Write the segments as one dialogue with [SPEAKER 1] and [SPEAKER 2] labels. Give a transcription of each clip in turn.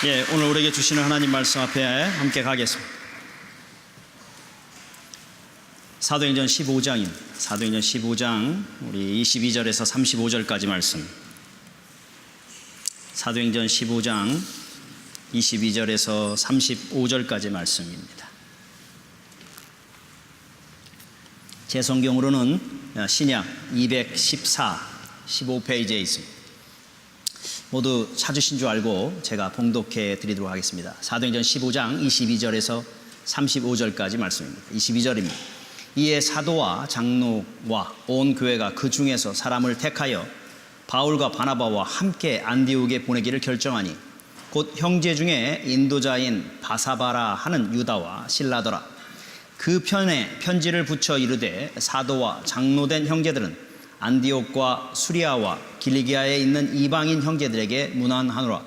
[SPEAKER 1] 오늘 우리에게 주시는 하나님 말씀 앞에 함께 가겠습니다. 사도행전 15장입니다. 사도행전 15장 우리 22절에서 35절까지 말씀. 사도행전 15장 22절에서 35절까지 말씀입니다. 제 성경으로는 신약 214, 15페이지에 있습니다. 모두 찾으신 줄 알고 제가 봉독해 드리도록 하겠습니다. 사도행전 15장 22절에서 35절까지 말씀입니다. 22절입니다. 이에 사도와 장로와 온 교회가 그 중에서 사람을 택하여 바울과 바나바와 함께 안디옥에 보내기를 결정하니 곧 형제 중에 인도자인 바사바라 하는 유다와 실라더라. 그 편에 편지를 붙여 이르되 사도와 장로된 형제들은 안디옥과 수리아와 길리기아에 있는 이방인 형제들에게 문안하노라.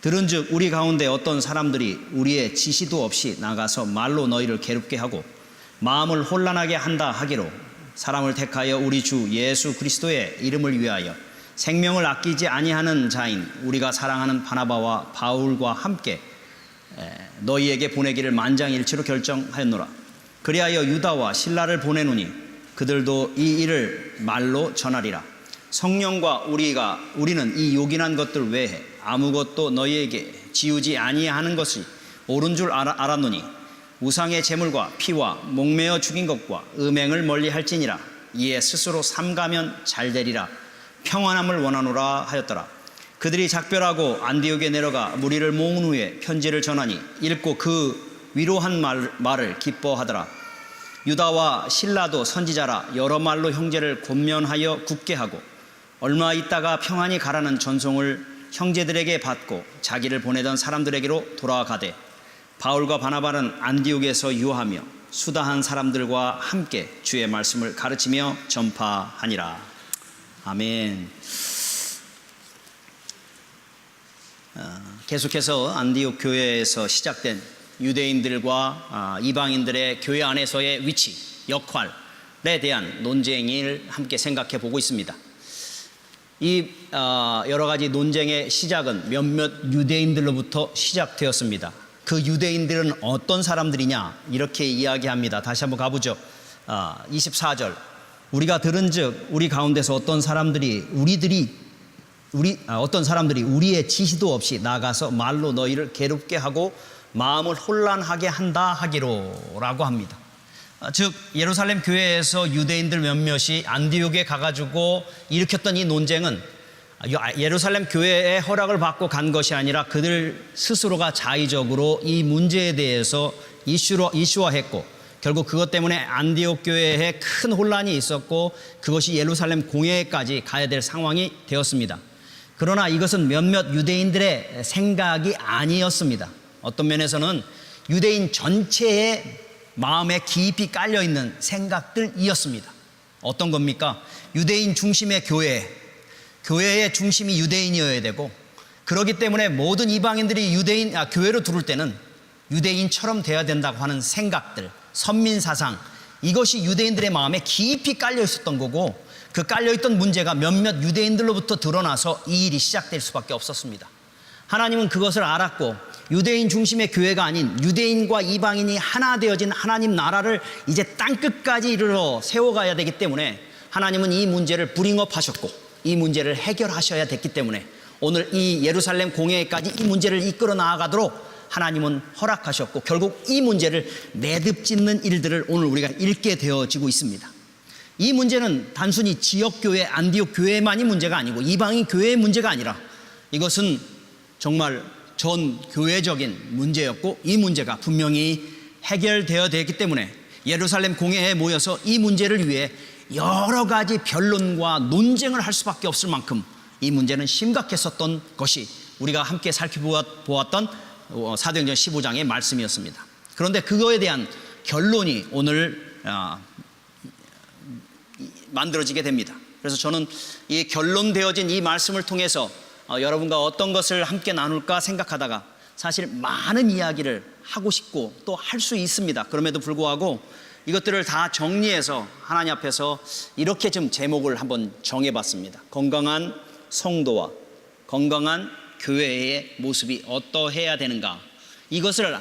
[SPEAKER 1] 들은즉 우리 가운데 어떤 사람들이 우리의 지시도 없이 나가서 말로 너희를 괴롭게 하고 마음을 혼란하게 한다 하기로 사람을 택하여 우리 주 예수 그리스도의 이름을 위하여 생명을 아끼지 아니하는 자인 우리가 사랑하는 바나바와 바울과 함께 너희에게 보내기를 만장일치로 결정하였노라. 그리하여 유다와 실라를 보내노니 그들도 이 일을 말로 전하리라. 성령과 우리는 이 요긴한 것들 외에 아무것도 너희에게 지우지 아니하는 것이 옳은 줄 알았노니 우상의 제물과 피와 목매어 죽인 것과 음행을 멀리할지니라. 이에 스스로 삼가면 잘되리라. 평안함을 원하노라 하였더라. 그들이 작별하고 안디옥에 내려가 무리를 모은 후에 편지를 전하니 읽고 그 위로한 말을 기뻐하더라. 유다와 실라도 선지자라 여러 말로 형제를 권면하여 굳게 하고 얼마 있다가 평안히 가라는 전송을 형제들에게 받고 자기를 보내던 사람들에게로 돌아가되 바울과 바나바는 안디옥에서 유하며 수다한 사람들과 함께 주의 말씀을 가르치며 전파하니라. 아멘. 계속해서 안디옥 교회에서 시작된 유대인들과 이방인들의 교회 안에서의 위치, 역할에 대한 논쟁을 함께 생각해 보고 있습니다. 이 여러 가지 논쟁의 시작은 몇몇 유대인들로부터 시작되었습니다. 그 유대인들은 어떤 사람들이냐 이렇게 이야기합니다. 다시 한번 가보죠. 24절 우리가 들은즉 우리 가운데서 어떤 사람들이 우리의 지시도 없이 나가서 말로 너희를 괴롭게 하고 마음을 혼란하게 한다 하기로라고 합니다. 즉 예루살렘 교회에서 유대인들 몇몇이 안디옥에 가가지고 일으켰던 이 논쟁은 예루살렘 교회의 허락을 받고 간 것이 아니라 그들 스스로가 자의적으로 이 문제에 대해서 이슈화했고 결국 그것 때문에 안디옥 교회에 큰 혼란이 있었고 그것이 예루살렘 공회까지 가야 될 상황이 되었습니다. 그러나 이것은 몇몇 유대인들의 생각이 아니었습니다. 어떤 면에서는 유대인 전체의 마음에 깊이 깔려있는 생각들이었습니다. 어떤 겁니까? 유대인 중심의 교회의 중심이 유대인이어야 되고 그렇기 때문에 모든 이방인들이 교회로 들어올 때는 유대인처럼 되어야 된다고 하는 생각들, 선민사상, 이것이 유대인들의 마음에 깊이 깔려 있었던 거고 그 깔려있던 문제가 몇몇 유대인들로부터 드러나서 이 일이 시작될 수밖에 없었습니다. 하나님은 그것을 알았고 유대인 중심의 교회가 아닌 유대인과 이방인이 하나 되어진 하나님 나라를 이제 땅끝까지 이르러 세워가야 되기 때문에 하나님은 이 문제를 브링업하셨고 이 문제를 해결하셔야 됐기 때문에 오늘 이 예루살렘 공회까지 이 문제를 이끌어 나아가도록 하나님은 허락하셨고 결국 이 문제를 매듭짓는 일들을 오늘 우리가 읽게 되어지고 있습니다. 이 문제는 단순히 지역교회 안디옥 교회만이 문제가 아니고 이방인 교회의 문제가 아니라 이것은 정말 전 교회적인 문제였고 이 문제가 분명히 해결되어야 되기 때문에 예루살렘 공회에 모여서 이 문제를 위해 여러 가지 변론과 논쟁을 할 수밖에 없을 만큼 이 문제는 심각했었던 것이 우리가 함께 살펴보았던 사도행전 15장의 말씀이었습니다. 그런데 그거에 대한 결론이 오늘 만들어지게 됩니다. 그래서 저는 이 결론되어진 이 말씀을 통해서 여러분과 어떤 것을 함께 나눌까 생각하다가 사실 많은 이야기를 하고 싶고 또 할 수 있습니다. 그럼에도 불구하고 이것들을 다 정리해서 하나님 앞에서 이렇게 좀 제목을 한번 정해봤습니다. 건강한 성도와 건강한 교회의 모습이 어떠해야 되는가, 이것을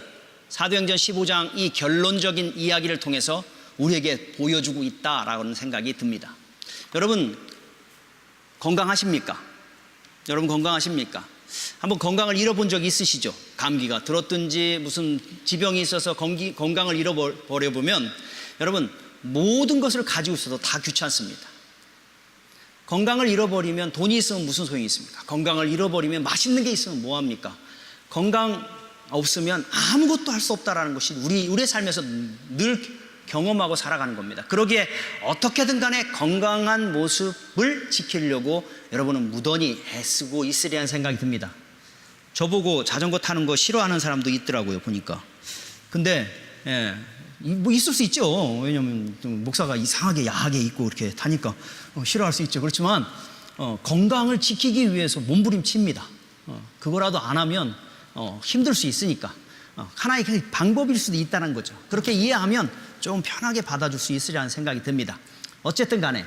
[SPEAKER 1] 사도행전 15장 이 결론적인 이야기를 통해서 우리에게 보여주고 있다라는 생각이 듭니다. 여러분 건강하십니까? 여러분 건강하십니까? 한번 건강을 잃어본 적 있으시죠? 감기가 들었든지 무슨 지병이 있어서 건강을 잃어버려 보면 여러분 모든 것을 가지고 있어도 다 귀찮습니다. 건강을 잃어버리면 돈이 있으면 무슨 소용이 있습니까? 건강을 잃어버리면 맛있는 게 있으면 뭐합니까? 건강 없으면 아무것도 할 수 없다라는 것이 우리의 삶에서 늘 경험하고 살아가는 겁니다. 그러기에 어떻게든 간에 건강한 모습을 지키려고 여러분은 무던히 애쓰고 있으리라는 생각이 듭니다. 저보고 자전거 타는 거 싫어하는 사람도 있더라고요, 보니까. 근데 뭐 있을 수 있죠. 왜냐하면 목사가 이상하게 야하게 입고 이렇게 타니까 싫어할 수 있죠. 그렇지만 건강을 지키기 위해서 몸부림칩니다. 그거라도 안 하면 힘들 수 있으니까 하나의 방법일 수도 있다는 거죠. 그렇게 이해하면 좀 편하게 받아줄 수 있으리라는 생각이 듭니다. 어쨌든 간에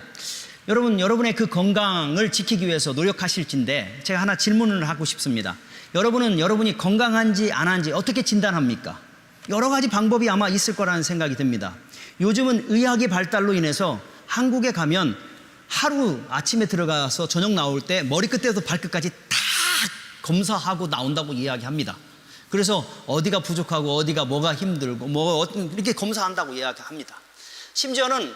[SPEAKER 1] 여러분의 그 건강을 지키기 위해서 노력하실진데 제가 하나 질문을 하고 싶습니다. 여러분은 여러분이 건강한지 안 한지 어떻게 진단합니까? 여러 가지 방법이 아마 있을 거라는 생각이 듭니다. 요즘은 의학의 발달로 인해서 한국에 가면 하루 아침에 들어가서 저녁 나올 때 머리끝에서 발끝까지 다 검사하고 나온다고 이야기합니다. 그래서 어디가 부족하고 어디가 뭐가 힘들고 이렇게 검사한다고 이야기합니다. 심지어는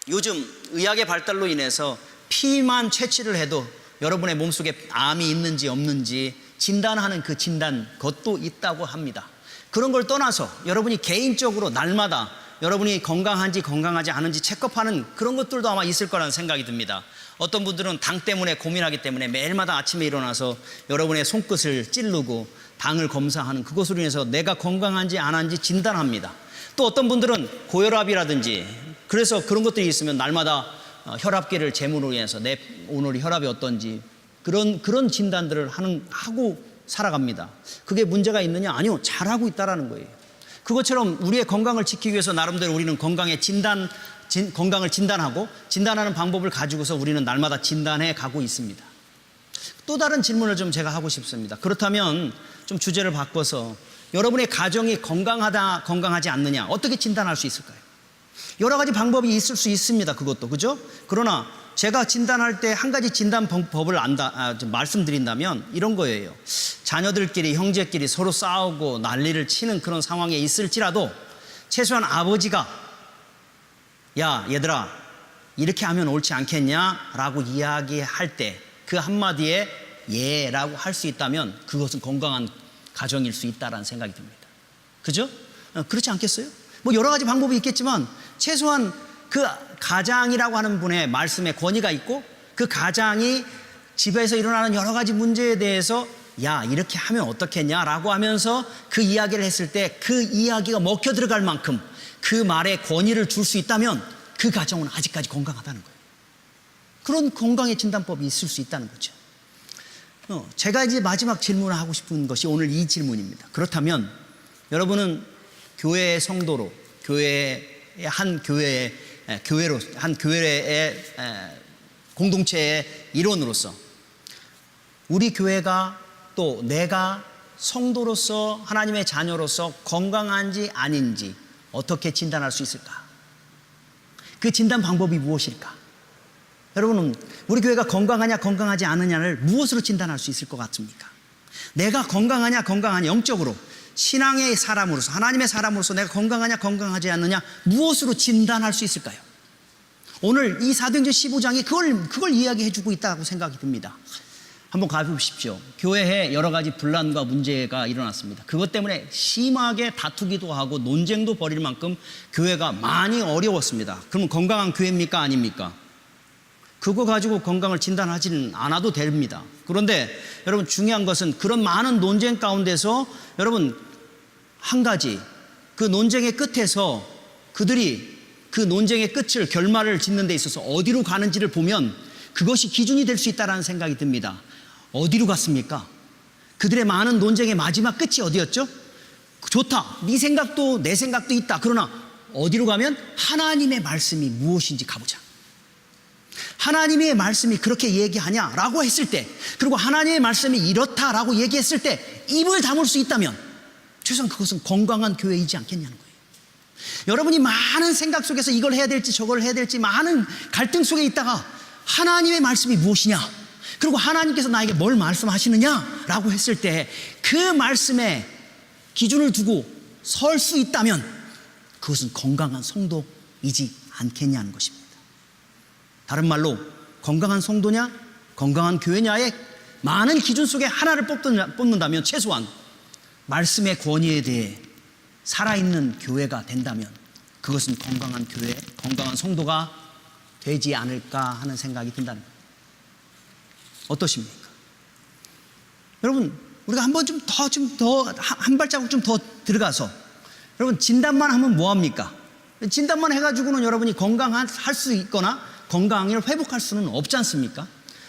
[SPEAKER 1] 요즘 의학의 발달로 인해서 피만 채취를 해도 여러분의 몸속에 암이 있는지 없는지 진단하는 그 진단 것도 있다고 합니다. 그런 걸 떠나서 여러분이 개인적으로 날마다 여러분이 건강한지 건강하지 않은지 체크업하는 그런 것들도 아마 있을 거라는 생각이 듭니다. 어떤 분들은 당 때문에 고민하기 때문에 매일마다 아침에 일어나서 여러분의 손끝을 찌르고 당을 검사하는 그것으로 인해서 내가 건강한지 안 한지 진단합니다. 또 어떤 분들은 고혈압이라든지 그래서 그런 것들이 있으면 날마다 혈압계를 재물로 인해서 내 오늘 혈압이 어떤지 그런 진단들을 하고 살아갑니다. 그게 문제가 있느냐? 아니요, 잘하고 있다라는 거예요. 그것처럼 우리의 건강을 지키기 위해서 나름대로 우리는 건강을 진단하고 진단하는 방법을 가지고서 우리는 날마다 진단해 가고 있습니다. 또 다른 질문을 좀 제가 하고 싶습니다. 그렇다면 좀 주제를 바꿔서 여러분의 가정이 건강하다 건강하지 않느냐 어떻게 진단할 수 있을까요? 여러 가지 방법이 있을 수 있습니다. 그것도 그죠? 그러나 제가 진단할 때 한 가지 진단 법을 말씀드린다면 이런 거예요. 자녀들끼리 형제끼리 서로 싸우고 난리를 치는 그런 상황에 있을지라도 최소한 아버지가 야 얘들아 이렇게 하면 옳지 않겠냐 라고 이야기할 때 그 한마디에 예 라고 할 수 있다면 그것은 건강한 가정일 수 있다라는 생각이 듭니다. 그죠? 그렇지 않겠어요? 뭐 여러 가지 방법이 있겠지만 최소한 그 가장이라고 하는 분의 말씀에 권위가 있고 그 가장이 집에서 일어나는 여러 가지 문제에 대해서 야 이렇게 하면 어떻겠냐라고 하면서 그 이야기를 했을 때 그 이야기가 먹혀 들어갈 만큼 그 말에 권위를 줄 수 있다면 그 가정은 아직까지 건강하다는 거예요. 그런 건강의 진단법이 있을 수 있다는 거죠. 제가 이제 마지막 질문을 하고 싶은 것이 오늘 이 질문입니다. 그렇다면 여러분은 교회의 성도로 한 교회의 공동체의 일원으로서 우리 교회가 또 내가 성도로서 하나님의 자녀로서 건강한지 아닌지 어떻게 진단할 수 있을까? 그 진단 방법이 무엇일까? 여러분은 우리 교회가 건강하냐 건강하지 않느냐를 무엇으로 진단할 수 있을 것 같습니까? 내가 건강하냐 건강하냐 영적으로 신앙의 사람으로서 하나님의 사람으로서 내가 건강하냐 건강하지 않느냐 무엇으로 진단할 수 있을까요? 오늘 이 사도행전 15장이 그걸 이야기해 주고 있다고 생각이 듭니다. 한번 가보십시오. 교회에 여러 가지 분란과 문제가 일어났습니다. 그것 때문에 심하게 다투기도 하고 논쟁도 벌일 만큼 교회가 많이 어려웠습니다. 그러면 건강한 교회입니까 아닙니까? 그거 가지고 건강을 진단하지는 않아도 됩니다. 그런데 여러분 중요한 것은 그런 많은 논쟁 가운데서 여러분 한 가지 그 논쟁의 끝에서 그들이 그 논쟁의 끝을 결말을 짓는 데 있어서 어디로 가는지를 보면 그것이 기준이 될 수 있다는 생각이 듭니다. 어디로 갔습니까? 그들의 많은 논쟁의 마지막 끝이 어디였죠? 좋다. 네 생각도 내 생각도 있다. 그러나 어디로 가면 하나님의 말씀이 무엇인지 가보자. 하나님의 말씀이 그렇게 얘기하냐라고 했을 때, 그리고 하나님의 말씀이 이렇다라고 얘기했을 때 입을 다물 수 있다면 최소한 그것은 건강한 교회이지 않겠냐는 거예요. 여러분이 많은 생각 속에서 이걸 해야 될지 저걸 해야 될지 많은 갈등 속에 있다가 하나님의 말씀이 무엇이냐, 그리고 하나님께서 나에게 뭘 말씀하시느냐라고 했을 때 그 말씀에 기준을 두고 설 수 있다면 그것은 건강한 성도이지 않겠냐는 것입니다. 다른 말로 건강한 성도냐 건강한 교회냐의 많은 기준 속에 하나를 뽑는다면 최소한 말씀의 권위에 대해 살아있는 교회가 된다면 그것은 건강한 교회, 건강한 성도가 되지 않을까 하는 생각이 든다는 거예요. 어떠십니까? 여러분, 우리가 한 발자국 좀 더 들어가서 여러분 진단만 하면 뭐합니까? 진단만 해가지고는 여러분이 건강할 수 있거나 건강을 회복할 수는 없지 않습니까?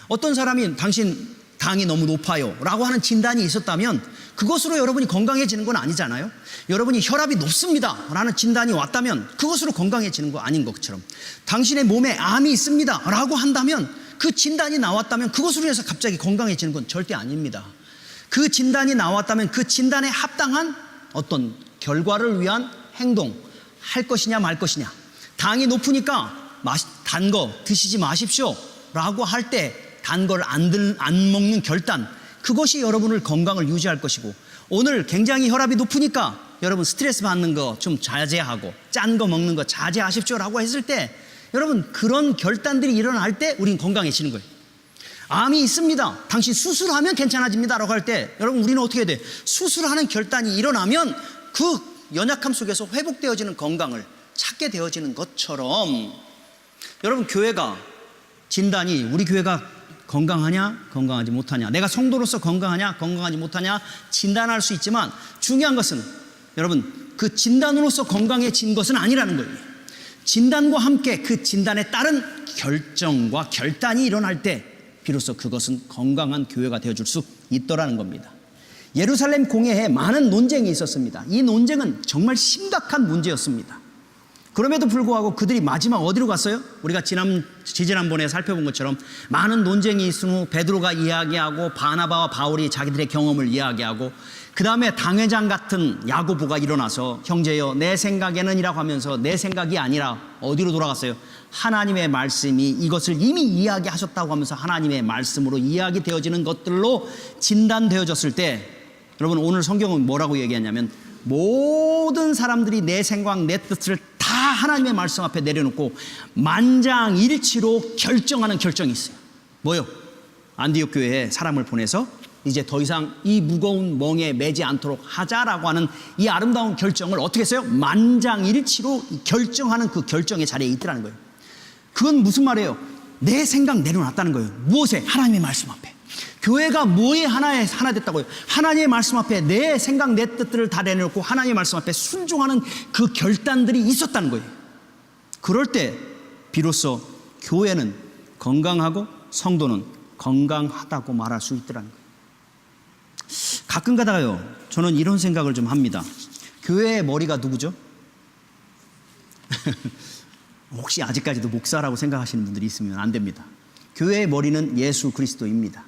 [SPEAKER 1] 어떤 사람이 당신 당이 너무 높아요 라고 하는 진단이 있었다면 그것으로 여러분이 건강해지는 건 아니잖아요. 여러분이 혈압이 높습니다 라는 진단이 왔다면 그것으로 건강해지는 거 아닌 것처럼, 당신의 몸에 암이 있습니다 라고 한다면 그 진단이 나왔다면 그것으로 해서 갑자기 건강해지는 건 절대 아닙니다. 그 진단이 나왔다면 그 진단에 합당한 어떤 결과를 위한 행동 할 것이냐 말 것이냐, 당이 높으니까 단 거 드시지 마십시오 라고 할 때 단 걸 안 먹는 결단, 그것이 여러분을 건강을 유지할 것이고, 오늘 굉장히 혈압이 높으니까 여러분 스트레스 받는 거 좀 자제하고 짠 거 먹는 거 자제하십시오 라고 했을 때 여러분 그런 결단들이 일어날 때 우린 건강해지는 거예요. 암이 있습니다, 당신 수술하면 괜찮아집니다 라고 할 때 여러분 우리는 어떻게 해야 돼? 수술하는 결단이 일어나면 그 연약함 속에서 회복되어지는 건강을 찾게 되어지는 것처럼 여러분 교회가 진단이 우리 교회가 건강하냐 건강하지 못하냐, 내가 성도로서 건강하냐 건강하지 못하냐 진단할 수 있지만 중요한 것은 여러분 그 진단으로서 건강해진 것은 아니라는 거예요. 진단과 함께 그 진단에 따른 결정과 결단이 일어날 때 비로소 그것은 건강한 교회가 되어줄 수 있더라는 겁니다. 예루살렘 공회에 많은 논쟁이 있었습니다. 이 논쟁은 정말 심각한 문제였습니다. 그럼에도 불구하고 그들이 마지막 어디로 갔어요? 우리가 지지난번에 살펴본 것처럼 많은 논쟁이 있은 후 베드로가 이야기하고 바나바와 바울이 자기들의 경험을 이야기하고 그 다음에 당회장 같은 야고보가 일어나서 형제여 내 생각에는 이라고 하면서 내 생각이 아니라 어디로 돌아갔어요? 하나님의 말씀이 이것을 이미 이야기하셨다고 하면서 하나님의 말씀으로 이야기되어지는 것들로 진단되어졌을 때 여러분 오늘 성경은 뭐라고 얘기하냐면 모든 사람들이 내 생각 내 뜻을 다 하나님의 말씀 앞에 내려놓고 만장일치로 결정하는 결정이 있어요. 뭐요? 안디옥 교회에 사람을 보내서 이제 더 이상 이 무거운 멍에 매지 않도록 하자라고 하는 이 아름다운 결정을 어떻게 했어요? 만장일치로 결정하는 그 결정의 자리에 있더라는 거예요. 그건 무슨 말이에요? 내 생각 내려놨다는 거예요. 무엇에? 하나님의 말씀 앞에. 교회가 뭐에 하나 됐다고요? 하나님의 말씀 앞에 내 생각 내 뜻들을 다 내려놓고 하나님의 말씀 앞에 순종하는 그 결단들이 있었다는 거예요. 그럴 때 비로소 교회는 건강하고 성도는 건강하다고 말할 수 있더라는 거예요. 가끔 가다가요 저는 이런 생각을 좀 합니다. 교회의 머리가 누구죠? 혹시 아직까지도 목사라고 생각하시는 분들이 있으면 안 됩니다. 교회의 머리는 예수 그리스도입니다.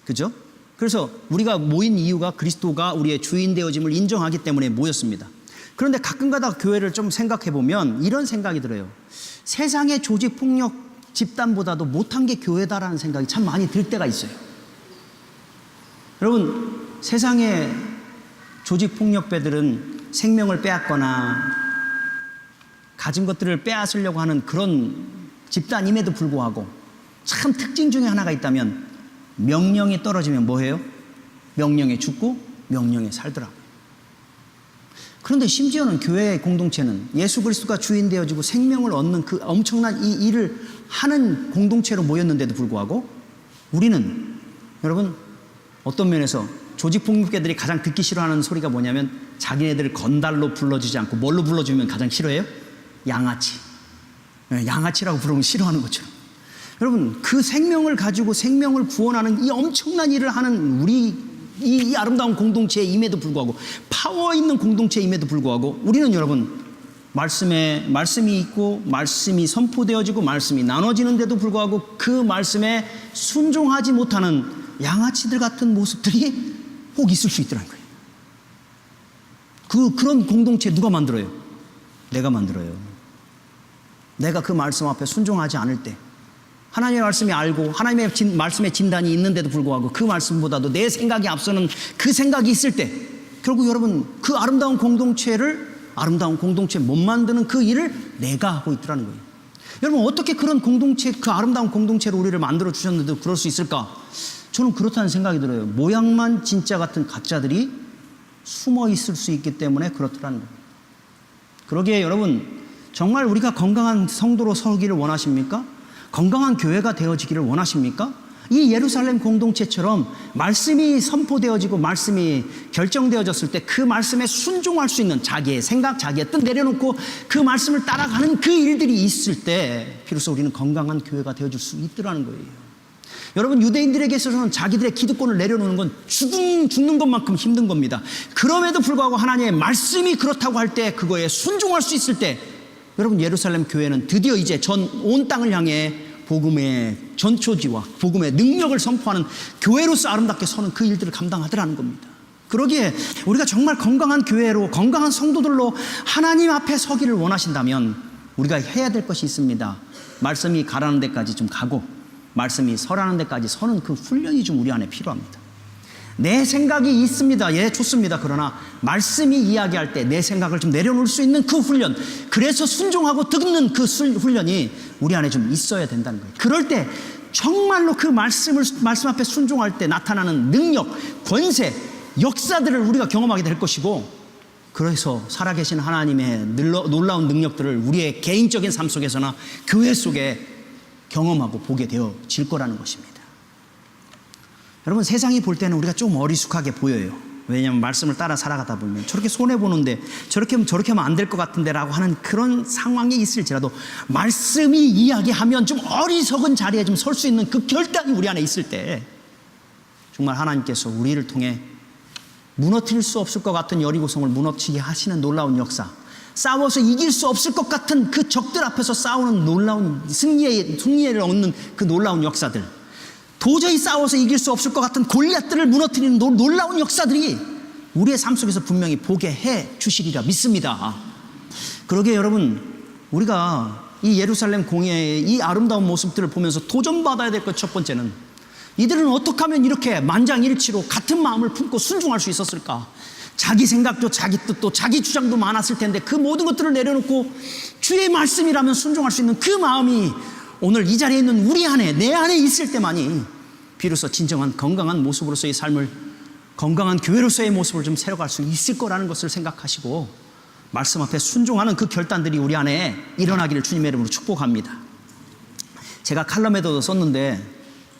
[SPEAKER 1] 그죠? 그래서 우리가 모인 이유가 그리스도가 우리의 주인 되어짐을 인정하기 때문에 모였습니다. 그런데 가끔 가다 교회를 좀 생각해 보면 이런 생각이 들어요. 세상의 조직폭력 집단보다도 못한 게 교회다라는 생각이 참 많이 들 때가 있어요. 여러분 세상의 조직폭력배들은 생명을 빼앗거나 가진 것들을 빼앗으려고 하는 그런 집단임에도 불구하고 참 특징 중에 하나가 있다면 명령이 떨어지면 뭐해요? 명령에 죽고 명령에 살더라고요. 그런데 심지어는 교회의 공동체는 예수 그리스도가 주인 되어지고 생명을 얻는 그 엄청난 이 일을 하는 공동체로 모였는데도 불구하고 우리는 여러분 어떤 면에서 조직폭력배들이 가장 듣기 싫어하는 소리가 뭐냐면 자기네들 건달로 불러주지 않고 뭘로 불러주면 가장 싫어해요? 양아치. 양아치라고 부르면 싫어하는 것처럼. 여러분 그 생명을 가지고 생명을 구원하는 이 엄청난 일을 하는 우리 이 아름다운 공동체임에도 불구하고 파워 있는 공동체임에도 불구하고 우리는 여러분 말씀이 있고 말씀이 선포되어지고 말씀이 나눠지는데도 불구하고 그 말씀에 순종하지 못하는 양아치들 같은 모습들이 혹 있을 수 있더라는 거예요. 그런 공동체 누가 만들어요? 내가 만들어요. 내가 그 말씀 앞에 순종하지 않을 때, 하나님의 말씀이 알고 하나님의 말씀의 진단이 있는데도 불구하고 그 말씀보다도 내 생각이 앞서는 그 생각이 있을 때, 결국 여러분 그 아름다운 공동체 못 만드는 그 일을 내가 하고 있더라는 거예요. 여러분 어떻게 그런 공동체, 그 아름다운 공동체로 우리를 만들어 주셨는데도 그럴 수 있을까? 저는 그렇다는 생각이 들어요. 모양만 진짜 같은 가짜들이 숨어 있을 수 있기 때문에 그렇더라는 거예요. 그러기에 여러분, 정말 우리가 건강한 성도로 서기를 원하십니까? 건강한 교회가 되어지기를 원하십니까? 이 예루살렘 공동체처럼 말씀이 선포되어지고 말씀이 결정되어졌을 때 그 말씀에 순종할 수 있는 자기의 생각, 자기의 뜻 내려놓고 그 말씀을 따라가는 그 일들이 있을 때 비로소 우리는 건강한 교회가 되어줄 수 있더라는 거예요. 여러분, 유대인들에게 있어서는 자기들의 기득권을 내려놓는 건 죽는 것만큼 힘든 겁니다. 그럼에도 불구하고 하나님의 말씀이 그렇다고 할 때, 그거에 순종할 수 있을 때, 여러분 예루살렘 교회는 드디어 이제 온 땅을 향해 복음의 전초지와 복음의 능력을 선포하는 교회로서 아름답게 서는 그 일들을 감당하더라는 겁니다. 그러기에 우리가 정말 건강한 교회로, 건강한 성도들로 하나님 앞에 서기를 원하신다면 우리가 해야 될 것이 있습니다. 말씀이 가라는 데까지 좀 가고 말씀이 서라는 데까지 서는 그 훈련이 좀 우리 안에 필요합니다. 내 생각이 있습니다. 예, 좋습니다. 그러나 말씀이 이야기할 때 내 생각을 좀 내려놓을 수 있는 그 훈련, 그래서 순종하고 듣는 그 훈련이 우리 안에 좀 있어야 된다는 거예요. 그럴 때 정말로 그 말씀 앞에 순종할 때 나타나는 능력, 권세, 역사들을 우리가 경험하게 될 것이고, 그래서 살아계신 하나님의 놀라운 능력들을 우리의 개인적인 삶 속에서나 교회 속에 경험하고 보게 되어질 거라는 것입니다. 여러분, 세상이 볼 때는 우리가 좀 어리숙하게 보여요. 왜냐하면 말씀을 따라 살아가다 보면 저렇게 손해보는데 저렇게 하면 안 될 것 같은데 라고 하는 그런 상황이 있을지라도 말씀이 이야기하면 좀 어리석은 자리에 좀 설 수 있는 그 결단이 우리 안에 있을 때 정말 하나님께서 우리를 통해 무너뜨릴 수 없을 것 같은 여리고성을 무너뜨리게 하시는 놀라운 역사, 싸워서 이길 수 없을 것 같은 그 적들 앞에서 싸우는 놀라운 승리를 얻는 그 놀라운 역사들, 도저히 싸워서 이길 수 없을 것 같은 골리앗들을 무너뜨리는 놀라운 역사들이 우리의 삶 속에서 분명히 보게 해 주시리라 믿습니다. 그러기에 여러분, 우리가 이 예루살렘 공예의 이 아름다운 모습들을 보면서 도전받아야 될 것 첫 번째는, 이들은 어떻게 하면 이렇게 만장일치로 같은 마음을 품고 순종할 수 있었을까? 자기 생각도 자기 뜻도 자기 주장도 많았을 텐데 그 모든 것들을 내려놓고 주의 말씀이라면 순종할 수 있는 그 마음이 오늘 이 자리에 있는 우리 안에, 내 안에 있을 때만이 비로소 진정한 건강한 모습으로서의 삶을, 건강한 교회로서의 모습을 좀 새겨갈 수 있을 거라는 것을 생각하시고 말씀 앞에 순종하는 그 결단들이 우리 안에 일어나기를 주님의 이름으로 축복합니다. 제가 칼럼에도 썼는데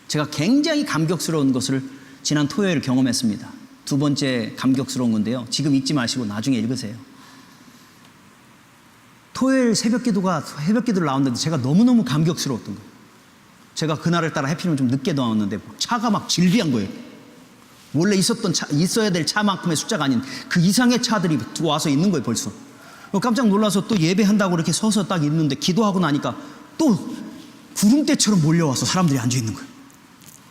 [SPEAKER 1] 제가 굉장히 감격스러운 것을 지난 토요일 경험했습니다. 두 번째 감격스러운 건데요, 지금 읽지 마시고 나중에 읽으세요. 토요일 새벽 기도를 나왔는데 제가 너무너무 감격스러웠던 거예요. 제가 그날을 따라 해피면 좀 늦게 나왔는데 차가 막 질비한 거예요. 원래 있어야 될 차만큼의 숫자가 아닌 그 이상의 차들이 와서 있는 거예요. 벌써 깜짝 놀라서 또 예배한다고 이렇게 서서 딱 있는데 기도하고 나니까 또 구름대처럼 몰려와서 사람들이 앉아 있는 거예요.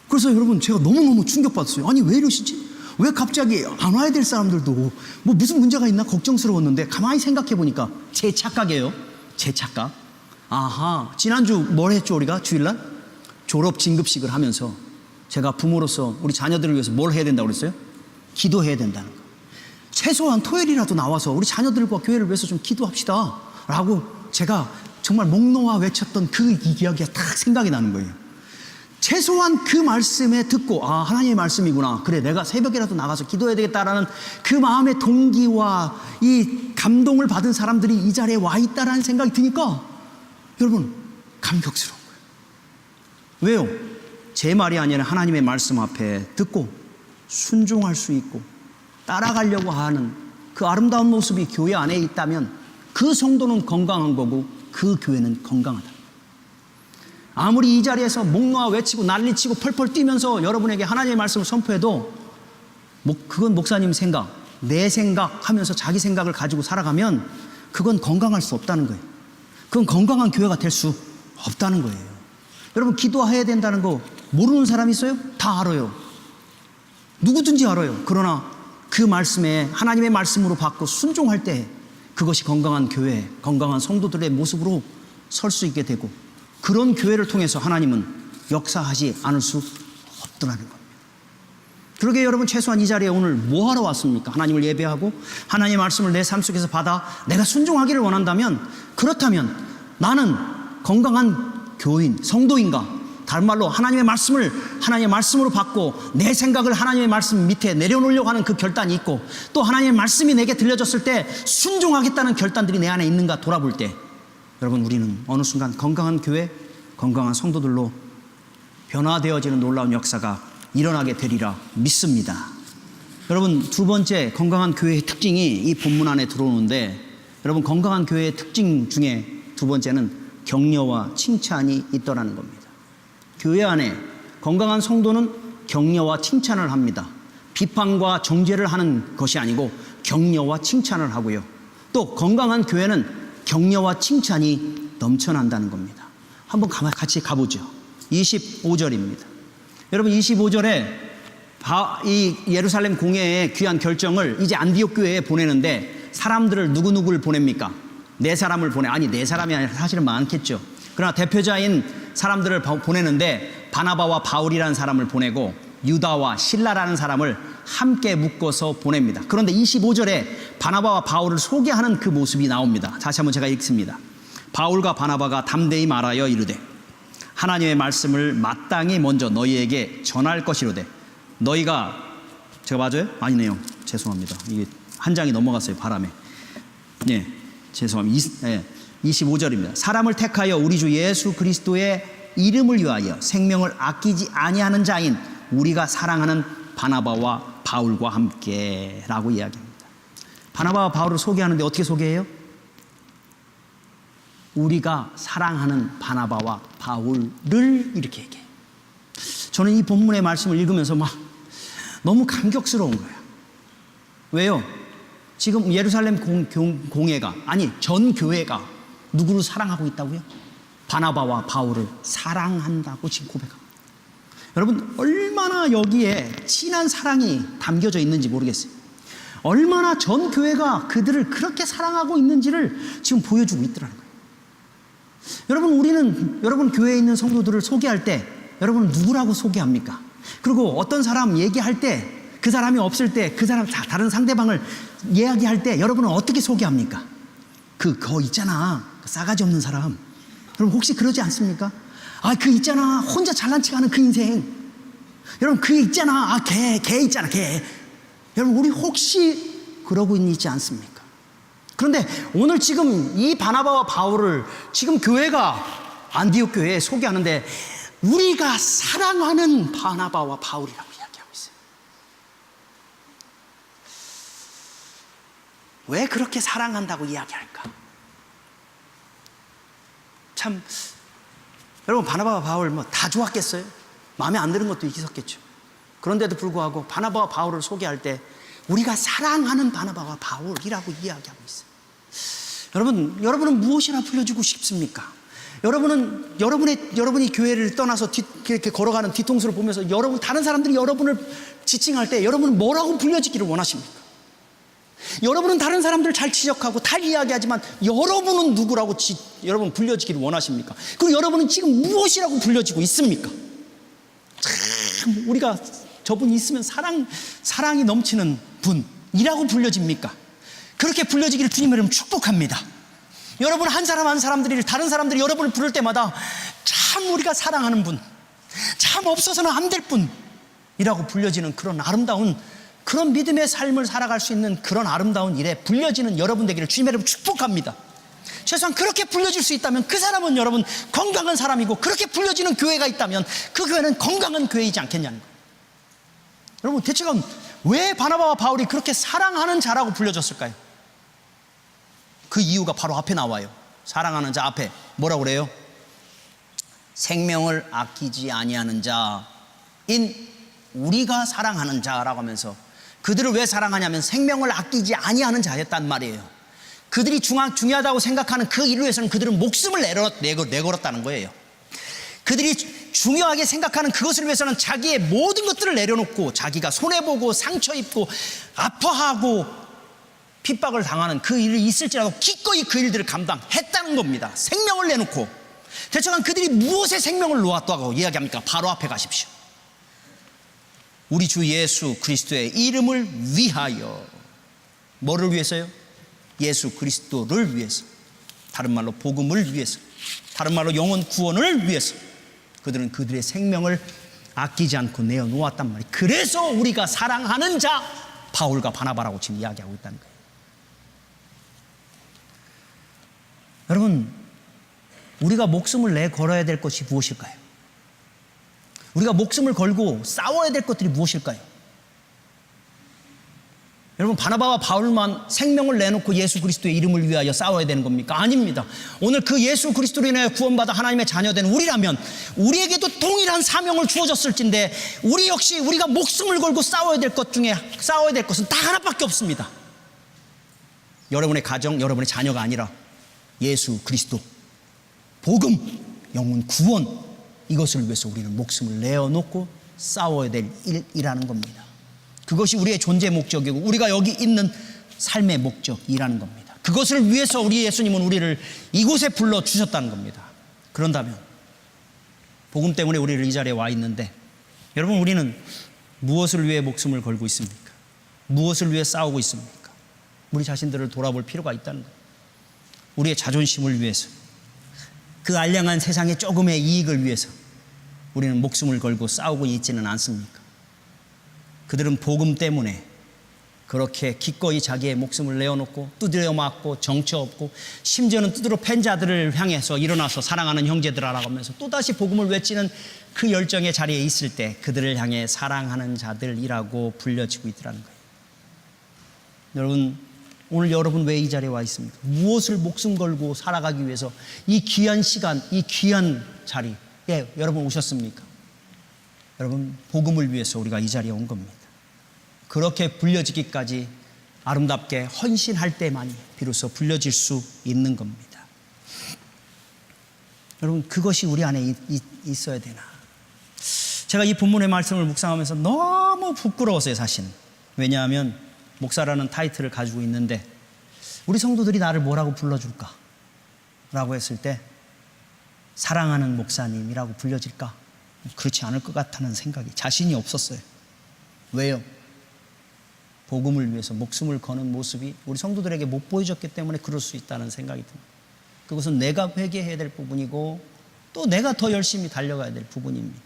[SPEAKER 1] 그래서 여러분, 제가 너무너무 충격받았어요. 아니, 왜 이러시지? 왜 갑자기 안 와야 될 사람들도 뭐 무슨 문제가 있나 걱정스러웠는데, 가만히 생각해 보니까 제 착각이에요. 제 착각. 아하, 지난주 뭘 했죠? 우리가 주일날 졸업 진급식을 하면서 제가 부모로서 우리 자녀들을 위해서 뭘 해야 된다고 그랬어요? 기도해야 된다는 거. 최소한 토요일이라도 나와서 우리 자녀들과 교회를 위해서 좀 기도합시다 라고 제가 정말 목 놓아 외쳤던 그 이야기가 딱 생각이 나는 거예요. 최소한 그 말씀에 듣고, 아, 하나님의 말씀이구나, 그래, 내가 새벽이라도 나가서 기도해야 되겠다라는 그 마음의 동기와 이 감동을 받은 사람들이 이 자리에 와 있다라는 생각이 드니까 여러분, 감격스러운 거예요. 왜요? 제 말이 아니라 하나님의 말씀 앞에 듣고 순종할 수 있고 따라가려고 하는 그 아름다운 모습이 교회 안에 있다면 그 성도는 건강한 거고 그 교회는 건강하다. 아무리 이 자리에서 목 놓아 외치고 난리치고 펄펄 뛰면서 여러분에게 하나님의 말씀을 선포해도 그건 목사님 생각, 내 생각 하면서 자기 생각을 가지고 살아가면 그건 건강할 수 없다는 거예요. 그건 건강한 교회가 될 수 없다는 거예요. 여러분, 기도해야 된다는 거 모르는 사람 있어요? 다 알아요. 누구든지 알아요. 그러나 그 말씀에 하나님의 말씀으로 받고 순종할 때 그것이 건강한 교회, 건강한 성도들의 모습으로 설 수 있게 되고, 그런 교회를 통해서 하나님은 역사하지 않을 수 없더라는 겁니다. 그러게 여러분, 최소한 이 자리에 오늘 뭐 하러 왔습니까? 하나님을 예배하고 하나님의 말씀을 내 삶 속에서 받아 내가 순종하기를 원한다면, 그렇다면 나는 건강한 교인, 성도인가? 다른 말로 하나님의 말씀을 하나님의 말씀으로 받고 내 생각을 하나님의 말씀 밑에 내려놓으려고 하는 그 결단이 있고, 또 하나님의 말씀이 내게 들려졌을 때 순종하겠다는 결단들이 내 안에 있는가 돌아볼 때, 여러분, 우리는 어느 순간 건강한 교회, 건강한 성도들로 변화되어지는 놀라운 역사가 일어나게 되리라 믿습니다. 여러분, 두 번째 건강한 교회의 특징이 이 본문 안에 들어오는데, 여러분, 건강한 교회의 특징 중에 두 번째는 격려와 칭찬이 있더라는 겁니다. 교회 안에 건강한 성도는 격려와 칭찬을 합니다. 비판과 정죄를 하는 것이 아니고 격려와 칭찬을 하고요. 또 건강한 교회는 격려와 칭찬이 넘쳐난다는 겁니다. 한번 같이 가보죠. 25절입니다. 여러분, 25절에 이 예루살렘 공회의 귀한 결정을 이제 안디옥 교회에 보내는데, 사람들을 누구누구를 보냅니까? 네 사람을 아니, 네 사람이 아니라 사실은 많겠죠. 그러나 대표자인 사람들을 보내는데, 바나바와 바울이라는 사람을 보내고 유다와 실라라는 사람을 함께 묶어서 보냅니다. 그런데 25절에 바나바와 바울을 소개하는 그 모습이 나옵니다. 다시 한번 제가 읽습니다. 바울과 바나바가 담대히 말하여 이르되, 하나님의 말씀을 마땅히 먼저 너희에게 전할 것이로되, 너희가, 제가 맞아요? 아니네요. 죄송합니다. 이게 한 장이 넘어갔어요, 바람에. 네, 죄송합니다. 25절입니다. 사람을 택하여 우리 주 예수 그리스도의 이름을 위하여 생명을 아끼지 아니하는 자인 우리가 사랑하는 바나바와 바울과 함께 라고 이야기합니다. 바나바와 바울을 소개하는데 어떻게 소개해요? 우리가 사랑하는 바나바와 바울을 이렇게 얘기해요. 저는 이 본문의 말씀을 읽으면서 막 너무 감격스러운 거예요. 왜요? 지금 예루살렘 공회가, 아니 전 교회가 누구를 사랑하고 있다고요? 바나바와 바울을 사랑한다고 지금 고백합니다. 여러분, 얼마나 여기에 진한 사랑이 담겨져 있는지 모르겠어요. 얼마나 전 교회가 그들을 그렇게 사랑하고 있는지를 지금 보여주고 있더라는 거예요. 여러분, 우리는 여러분 교회에 있는 성도들을 소개할 때 여러분은 누구라고 소개합니까? 그리고 어떤 사람 얘기할 때, 그 사람이 없을 때, 그 사람 다른 상대방을 이야기할 때 여러분은 어떻게 소개합니까? 그거 있잖아, 그 싸가지 없는 사람. 여러분, 혹시 그러지 않습니까? 그 있잖아, 혼자 잘난 척하는 그 인생. 여러분, 그 있잖아, 걔 있잖아, 걔. 여러분, 우리 혹시 그러고 있지 않습니까? 그런데 오늘 지금 이 바나바와 바울을 지금 교회가 안디옥 교회에 소개하는데, 우리가 사랑하는 바나바와 바울이라고 이야기하고 있어요. 왜 그렇게 사랑한다고 이야기할까? 참, 여러분, 바나바와 바울 뭐 다 좋았겠어요? 마음에 안 드는 것도 있었겠죠. 그런데도 불구하고 바나바와 바울을 소개할 때 우리가 사랑하는 바나바와 바울이라고 이야기하고 있어요. 여러분은 무엇이나 불려주고 싶습니까? 여러분이 교회를 떠나서 이렇게 걸어가는 뒤통수를 보면서 다른 사람들이 여러분을 지칭할 때 여러분은 뭐라고 불려지기를 원하십니까? 여러분은 다른 사람들 잘 지적하고 다 이야기하지만 여러분은 누구라고 여러분 불려지기를 원하십니까? 그리고 여러분은 지금 무엇이라고 불려지고 있습니까? 참, 우리가 저분이 있으면 사랑이 넘치는 분이라고 불려집니까? 그렇게 불려지기를 주님의 이름으로 축복합니다. 여러분, 한 사람 한 사람들이, 다른 사람들이 여러분을 부를 때마다 참 우리가 사랑하는 분, 참 없어서는 안 될 분이라고 불려지는 그런 아름다운, 그런 믿음의 삶을 살아갈 수 있는 그런 아름다운 일에 불려지는 여러분 되기를 주님의 이름으로 축복합니다. 최소한 그렇게 불려질 수 있다면 그 사람은 여러분 건강한 사람이고, 그렇게 불려지는 교회가 있다면 그 교회는 건강한 교회이지 않겠냐는 거예요. 여러분, 대체가 왜 바나바와 바울이 그렇게 사랑하는 자라고 불려졌을까요? 그 이유가 바로 앞에 나와요. 사랑하는 자 앞에 뭐라고 그래요? 생명을 아끼지 아니하는 자인 우리가 사랑하는 자라고 하면서, 그들을 왜 사랑하냐면 생명을 아끼지 아니하는 자였단 말이에요. 그들이 중요하다고 생각하는 그 일을 위해서는 그들은 목숨을 내걸었다는 거예요. 그들이 중요하게 생각하는 그것을 위해서는 자기의 모든 것들을 내려놓고 자기가 손해보고 상처 입고 아파하고 핍박을 당하는 그 일이 있을지라도 기꺼이 그 일들을 감당했다는 겁니다. 생명을 내놓고. 대체로 그들이 무엇에 생명을 놓았다고 이야기합니까? 바로 앞에 가십시오. 우리 주 예수 그리스도의 이름을 위하여. 뭐를 위해서요? 예수 그리스도를 위해서. 다른 말로 복음을 위해서. 다른 말로 영혼 구원을 위해서. 그들은 그들의 생명을 아끼지 않고 내어놓았단 말이에요. 그래서 우리가 사랑하는 자 바울과 바나바라고 지금 이야기하고 있다는 거예요. 여러분, 우리가 목숨을 내걸어야 될 것이 무엇일까요? 우리가 목숨을 걸고 싸워야 될 것들이 무엇일까요? 여러분, 바나바와 바울만 생명을 내놓고 예수 그리스도의 이름을 위하여 싸워야 되는 겁니까? 아닙니다. 오늘 그 예수 그리스도로 인하여 구원받아 하나님의 자녀된 우리라면 우리에게도 동일한 사명을 주어졌을진데 우리 역시 우리가 목숨을 걸고 싸워야 될 것 중에 싸워야 될 것은 딱 하나밖에 없습니다. 여러분의 가정, 여러분의 자녀가 아니라 예수 그리스도, 복음, 영혼 구원, 이것을 위해서 우리는 목숨을 내어놓고 싸워야 될 일이라는 겁니다. 그것이 우리의 존재 목적이고 우리가 여기 있는 삶의 목적이라는 겁니다. 그것을 위해서 우리 예수님은 우리를 이곳에 불러주셨다는 겁니다. 그런다면 복음 때문에 우리를 이 자리에 와 있는데 여러분, 우리는 무엇을 위해 목숨을 걸고 있습니까? 무엇을 위해 싸우고 있습니까? 우리 자신들을 돌아볼 필요가 있다는 거예요. 우리의 자존심을 위해서, 그 알량한 세상의 조금의 이익을 위해서 우리는 목숨을 걸고 싸우고 있지는 않습니까? 그들은 복음 때문에 그렇게 기꺼이 자기의 목숨을 내어놓고 두드려 맞고 정처 없고 심지어는 두드러 팬 자들을 향해서 일어나서 사랑하는 형제들아라고 하면서 또다시 복음을 외치는 그 열정의 자리에 있을 때 그들을 향해 사랑하는 자들이라고 불려지고 있더라는 거예요. 여러분, 오늘 여러분 왜 이 자리에 와 있습니까? 무엇을 목숨 걸고 살아가기 위해서 이 귀한 시간, 이 귀한 자리에 여러분 오셨습니까? 여러분, 복음을 위해서 우리가 이 자리에 온 겁니다. 그렇게 불려지기까지 아름답게 헌신할 때만이 비로소 불려질 수 있는 겁니다. 여러분, 그것이 우리 안에 있어야 되나? 제가 이 본문의 말씀을 묵상하면서 너무 부끄러웠어요, 사실. 왜냐하면 목사라는 타이틀을 가지고 있는데 우리 성도들이 나를 뭐라고 불러줄까? 라고 했을 때 사랑하는 목사님이라고 불려질까? 그렇지 않을 것 같다는 생각이 자신이 없었어요. 왜요? 복음을 위해서 목숨을 거는 모습이 우리 성도들에게 못 보여졌기 때문에 그럴 수 있다는 생각이 듭니다. 그것은 내가 회개해야 될 부분이고 또 내가 더 열심히 달려가야 될 부분입니다.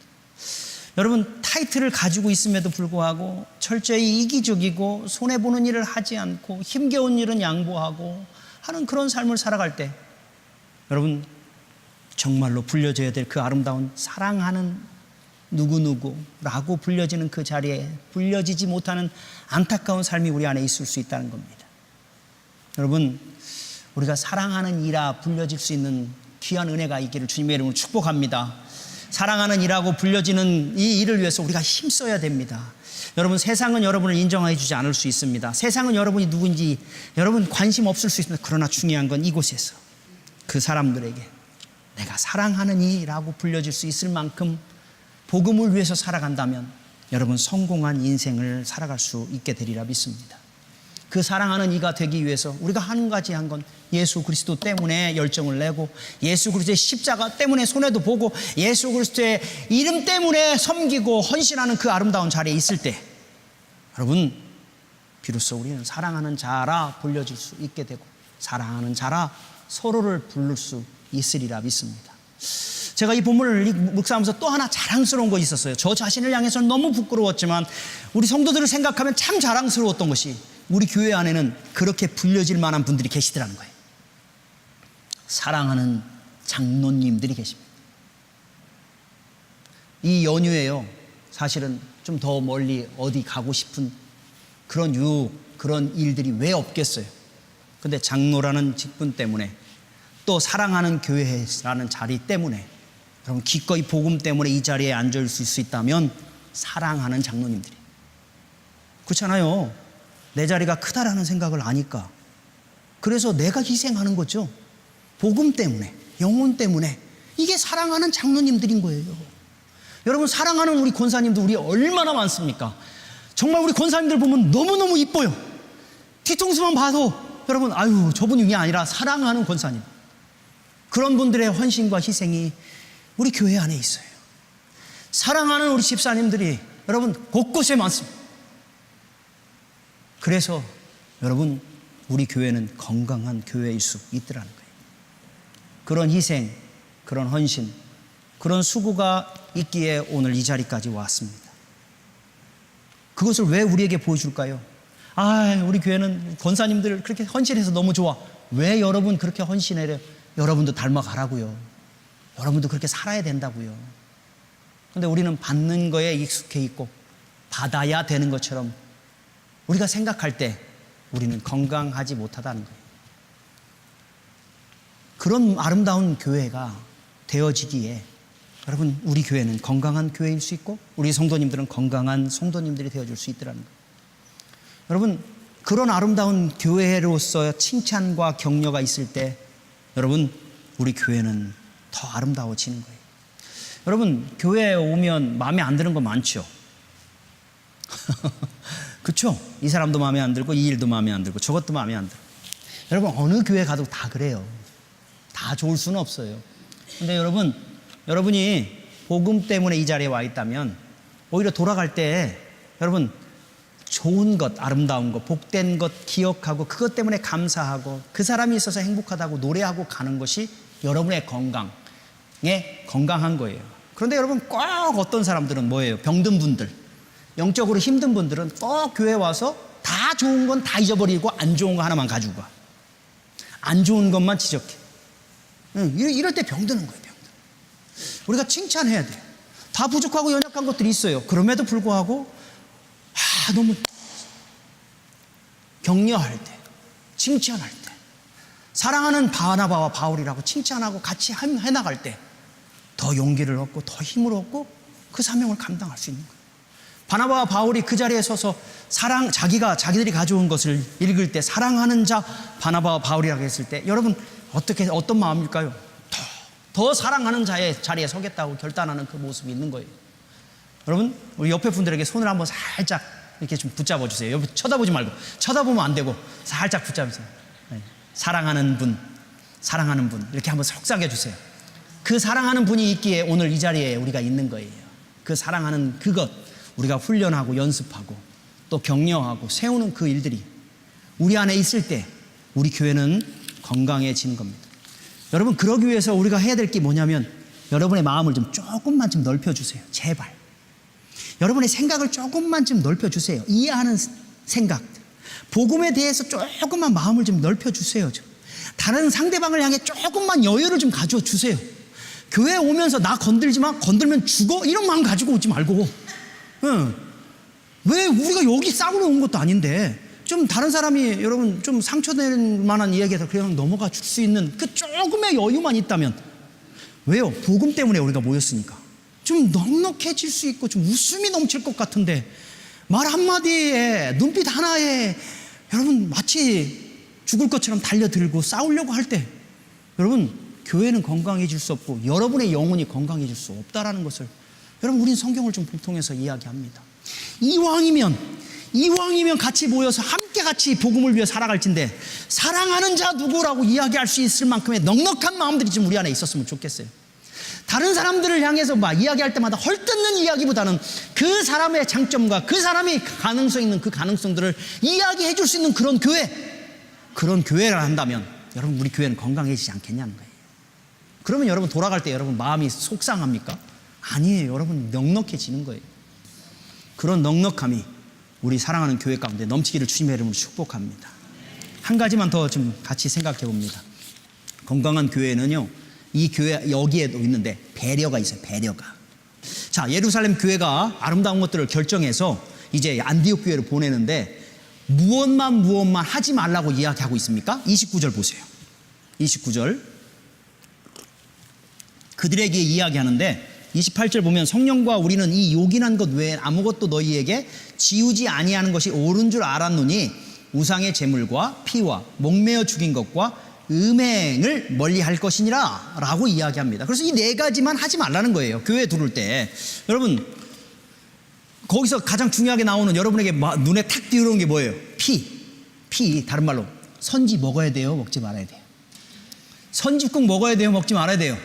[SPEAKER 1] 여러분, 타이틀을 가지고 있음에도 불구하고 철저히 이기적이고 손해보는 일을 하지 않고 힘겨운 일은 양보하고 하는 그런 삶을 살아갈 때 여러분, 정말로 불려져야 될 그 아름다운 사랑하는 누구누구라고 불려지는 그 자리에 불려지지 못하는 안타까운 삶이 우리 안에 있을 수 있다는 겁니다. 여러분, 우리가 사랑하는 이라 불려질 수 있는 귀한 은혜가 있기를 주님의 이름으로 축복합니다. 사랑하는 이라고 불려지는 이 일을 위해서 우리가 힘써야 됩니다. 여러분, 세상은 여러분을 인정해 주지 않을 수 있습니다. 세상은 여러분이 누군지 여러분 관심 없을 수 있습니다. 그러나 중요한 건 이곳에서 그 사람들에게 내가 사랑하는 이라고 불려질 수 있을 만큼 복음을 위해서 살아간다면 여러분 성공한 인생을 살아갈 수 있게 되리라 믿습니다. 그 사랑하는 이가 되기 위해서 우리가 한 가지 한 건 예수 그리스도 때문에 열정을 내고 예수 그리스도의 십자가 때문에 손해도 보고 예수 그리스도의 이름 때문에 섬기고 헌신하는 그 아름다운 자리에 있을 때 여러분 비로소 우리는 사랑하는 자라 불려질 수 있게 되고 사랑하는 자라 서로를 부를 수 있으리라 믿습니다. 제가 이 본문을 묵상하면서 또 하나 자랑스러운 것이 있었어요. 저 자신을 향해서는 너무 부끄러웠지만 우리 성도들을 생각하면 참 자랑스러웠던 것이 우리 교회 안에는 그렇게 불려질 만한 분들이 계시더라는 거예요. 사랑하는 장로님들이 계십니다. 이 연휴에요, 사실은 좀 더 멀리 어디 가고 싶은 그런 그런 일들이 왜 없겠어요. 근데 장로라는 직분 때문에 또 사랑하는 교회라는 자리 때문에 여러분 기꺼이 복음 때문에 이 자리에 앉을 수 있다면 사랑하는 장로님들이 그렇잖아요. 내 자리가 크다라는 생각을 아니까 그래서 내가 희생하는 거죠. 복음 때문에, 영혼 때문에. 이게 사랑하는 장로님들인 거예요. 여러분, 사랑하는 우리 권사님들 우리 얼마나 많습니까? 정말 우리 권사님들 보면 너무너무 이뻐요. 뒤통수만 봐도 여러분, 아유, 저분이 아니라 사랑하는 권사님. 그런 분들의 헌신과 희생이 우리 교회 안에 있어요. 사랑하는 우리 집사님들이 여러분 곳곳에 많습니다. 그래서 여러분, 우리 교회는 건강한 교회일 수 있더라는 거예요. 그런 희생, 그런 헌신, 그런 수고가 있기에 오늘 이 자리까지 왔습니다. 그것을 왜 우리에게 보여줄까요? 아, 우리 교회는 권사님들 그렇게 헌신해서 너무 좋아. 왜 여러분 그렇게 헌신해요? 여러분도 닮아가라고요. 여러분도 그렇게 살아야 된다고요. 근데 우리는 받는 거에 익숙해 있고 받아야 되는 것처럼 우리가 생각할 때 우리는 건강하지 못하다는 거예요. 그런 아름다운 교회가 되어지기에 여러분, 우리 교회는 건강한 교회일 수 있고 우리 성도님들은 건강한 성도님들이 되어줄 수 있더라는 거예요. 여러분, 그런 아름다운 교회로서 칭찬과 격려가 있을 때 여러분, 우리 교회는 더 아름다워지는 거예요. 여러분, 교회에 오면 마음에 안 드는 거 많죠? 그렇죠? 이 사람도 마음에 안 들고 이 일도 마음에 안 들고 저것도 마음에 안 들고. 여러분, 어느 교회 가도 다 그래요. 다 좋을 수는 없어요. 근데 여러분이 복음 때문에 이 자리에 와 있다면 오히려 돌아갈 때 여러분, 좋은 것, 아름다운 것, 복된 것 기억하고 그것 때문에 감사하고 그 사람이 있어서 행복하다고 노래하고 가는 것이 여러분의 건강에 건강한 거예요. 그런데 여러분, 꼭 어떤 사람들은 뭐예요? 병든 분들, 영적으로 힘든 분들은 꼭 교회 와서 다 좋은 건 다 잊어버리고 안 좋은 거 하나만 가지고 가. 안 좋은 것만 지적해. 이럴 때 병드는 거예요. 우리가 칭찬해야 돼요. 다 부족하고 연약한 것들이 있어요. 그럼에도 불구하고 너무 격려할 때, 칭찬할 때, 사랑하는 바나바와 바울이라고 칭찬하고 같이 해나갈 때 더 용기를 얻고 더 힘을 얻고 그 사명을 감당할 수 있는 거예요. 바나바와 바울이 그 자리에 서서 자기들이 가져온 것을 읽을 때 사랑하는 자 바나바와 바울이라고 했을 때 여러분, 어떤 마음일까요? 더 사랑하는 자의 자리에 서겠다고 결단하는 그 모습이 있는 거예요. 여러분, 우리 옆에 분들에게 손을 한번 살짝 이렇게 좀 붙잡아 주세요. 옆에 쳐다보지 말고, 쳐다보면 안 되고 살짝 붙잡으세요. 사랑하는 분 이렇게 한번 속삭여 주세요. 그 사랑하는 분이 있기에 오늘 이 자리에 우리가 있는 거예요. 그 사랑하는 그것, 우리가 훈련하고 연습하고 또 격려하고 세우는 그 일들이 우리 안에 있을 때 우리 교회는 건강해지는 겁니다. 여러분, 그러기 위해서 우리가 해야 될 게 뭐냐면 여러분의 마음을 조금만 넓혀주세요. 제발. 여러분의 생각을 조금만 넓혀주세요. 이해하는 생각, 복음에 대해서 조금만 마음을 넓혀주세요. 다른 상대방을 향해 조금만 여유를 가져주세요. 교회 오면서 나 건들지마, 건들면 죽어, 이런 마음 가지고 오지 말고. 왜 우리가 여기 싸우러 온 것도 아닌데 좀 다른 사람이 여러분 좀 상처낼 만한 이야기에서 그냥 넘어가 줄 수 있는 그 조금의 여유만 있다면. 왜요? 복음 때문에 우리가 모였으니까 좀 넉넉해질 수 있고 좀 웃음이 넘칠 것 같은데 말 한마디에 눈빛 하나에 여러분 마치 죽을 것처럼 달려들고 싸우려고 할 때 여러분, 교회는 건강해질 수 없고 여러분의 영혼이 건강해질 수 없다라는 것을 여러분, 우린 성경을 좀 통해서 이야기합니다. 이왕이면 같이 모여서 함께 같이 복음을 위해 살아갈진데 사랑하는 자 누구라고 이야기할 수 있을 만큼의 넉넉한 마음들이 좀 우리 안에 있었으면 좋겠어요. 다른 사람들을 향해서 막 이야기할 때마다 헐뜯는 이야기보다는 그 사람의 장점과 그 사람이 가능성 있는 그 가능성들을 이야기해 줄 수 있는 그런 교회를 한다면 여러분, 우리 교회는 건강해지지 않겠냐는 거예요. 그러면 여러분 돌아갈 때 여러분 마음이 속상합니까? 아니에요. 여러분 넉넉해지는 거예요. 그런 넉넉함이 우리 사랑하는 교회 가운데 넘치기를 주님의 이름으로 축복합니다. 한 가지만 더 좀 같이 생각해 봅니다. 건강한 교회는요, 이 교회 여기에도 있는데 배려가 있어요. 배려가. 자, 예루살렘 교회가 아름다운 것들을 결정해서 이제 안디옥 교회를 보내는데 무엇만 하지 말라고 이야기하고 있습니까? 29절 보세요. 29절 그들에게 이야기하는데 28절 보면 성령과 우리는 이 요긴한 것 외에 아무것도 너희에게 지우지 아니하는 것이 옳은 줄 알았노니 우상의 제물과 피와 목매어 죽인 것과 음행을 멀리할 것이니라 라고 이야기합니다. 그래서 이 네 가지만 하지 말라는 거예요. 교회에 들어올 때. 여러분, 거기서 가장 중요하게 나오는 여러분에게 눈에 탁 띄어오는 게 뭐예요? 피. 다른 말로 선지 먹어야 돼요, 먹지 말아야 돼요? 선지국 먹어야 돼요, 먹지 말아야 돼요?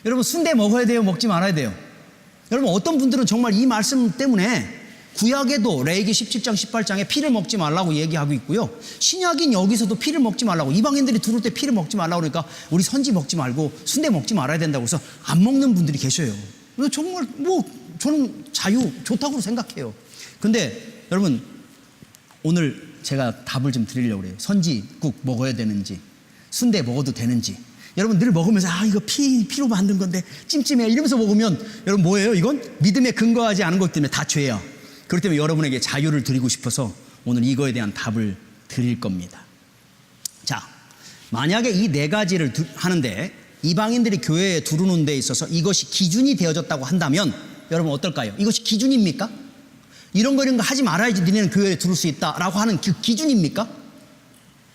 [SPEAKER 1] 여러분, 순대 먹어야 돼요, 먹지 말아야 돼요? 여러분, 어떤 분들은 정말 이 말씀 때문에 구약에도 레위기 17장 18장에 피를 먹지 말라고 얘기하고 있고요, 신약인 여기서도 피를 먹지 말라고, 이방인들이 들어올 때 피를 먹지 말라고 그러니까 우리 선지 먹지 말고 순대 먹지 말아야 된다고 해서 안 먹는 분들이 계셔요. 정말 저는 자유 좋다고 생각해요. 근데 여러분, 오늘 제가 답을 좀 드리려고 그래요. 선지국 먹어야 되는지, 순대 먹어도 되는지. 여러분, 늘 먹으면서 이거 피로 만든 건데 찜찜해 이러면서 먹으면 여러분 뭐예요? 이건 믿음에 근거하지 않은 것 때문에 다 죄야. 그렇기 때문에 여러분에게 자유를 드리고 싶어서 오늘 이거에 대한 답을 드릴 겁니다. 자, 만약에 이 네 가지를 하는데 이방인들이 교회에 들어오는 데 있어서 이것이 기준이 되어졌다고 한다면 여러분 어떨까요? 이것이 기준입니까? 이런 거 하지 말아야지 니네는 교회에 들어올 수 있다라고 하는 그 기준입니까?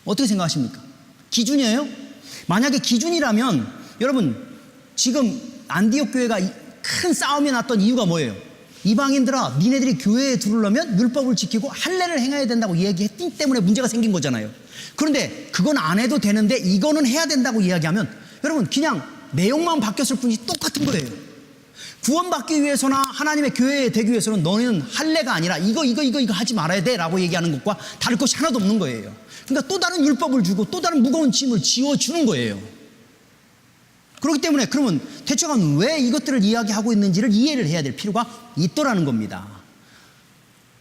[SPEAKER 1] 어떻게 생각하십니까? 기준이에요? 만약에 기준이라면 여러분, 지금 안디옥 교회가 큰 싸움이 났던 이유가 뭐예요? 이방인들아, 니네들이 교회에 들어오려면 율법을 지키고 할례를 행해야 된다고 얘기했기 때문에 문제가 생긴 거잖아요. 그런데 그건 안 해도 되는데 이거는 해야 된다고 이야기하면 여러분, 그냥 내용만 바뀌었을 뿐이지 똑같은 거예요. 구원받기 위해서나 하나님의 교회에 되기 위해서는 너는 할례가 아니라 이거 하지 말아야 돼 라고 얘기하는 것과 다를 것이 하나도 없는 거예요. 그러니까 또 다른 율법을 주고 또 다른 무거운 짐을 지워주는 거예요. 그렇기 때문에 그러면 대체가 왜 이것들을 이야기하고 있는지를 이해를 해야 될 필요가 있더라는 겁니다.